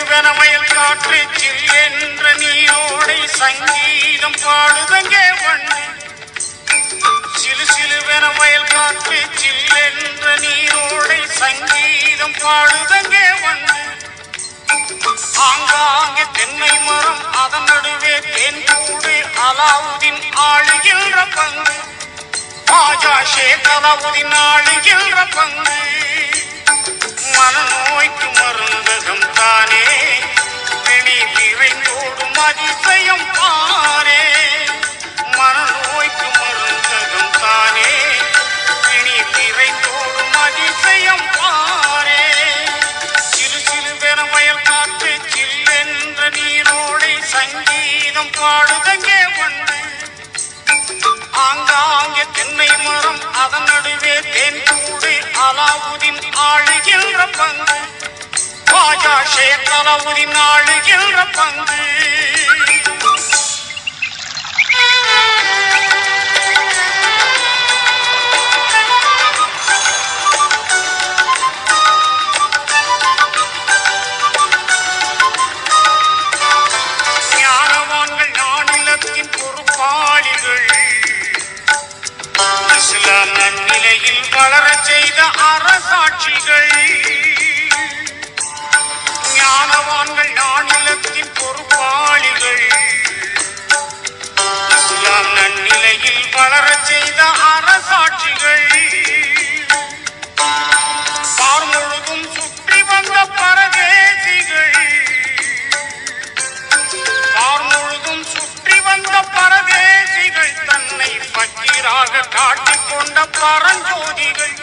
சிலுவெனமயல் காற்று சில்லென்ற நீரோடை சங்கீதம் பாடுதங்கே வண்டு. சிலுவெனமயல் காற்று சில்லென்ற நீரோடை சங்கீதம் பாடுதங்கே வண்டு. ஆங்காங்கே தென்னை மரம் அதன் நடுவே தென்கூடு அலாவுதீன் ஆளுகின்ற பங்கு. ராஜா ஷேக் அலாவுதீன் ஆளுகின்ற பங்கு. மனநோய்க்கு மருந்தகம் தானே பிணி விரைந்தோடும் அதிசயம் பாரே. மனநோய்க்கு மருந்தகம் தானே பிணி விரைந்தோடும் அதிசயம் பாரே. சிலுவெனமயல் காற்று சில்லென்ற நீரோடை சங்கீதம் பாடுதங்கே வண்டு. ஆங்காங்கே தென்னை மரம் அதன் நடுவே தென்கூடு அலாவுதீன் ஆளுகின்ற பங்கு. ராஜா ஷேக் அலாவுதீன் ஆளுகின்ற பங்கு. ஞானவான்கள் நானிலத்தின் பொறுப்பாளிகள். இஸ்லாம் நன்னிலையில் வளர செய்த அரசாட்சிகள். ஞானவான்கள் நானிலத்தின் பொறுப்பாளிகள். இஸ்லாம் நன்னிலையில் வளர செய்த அரசாட்சிகள். பார் முழுதும் சுற்றி வந்த பரதேசிகள். பார் முழுதும் சுற்றி வந்த பரதேசிகள். தன்னை பக்கீராக காட்டிக்கொண்ட பரஞ்சோதிகள்.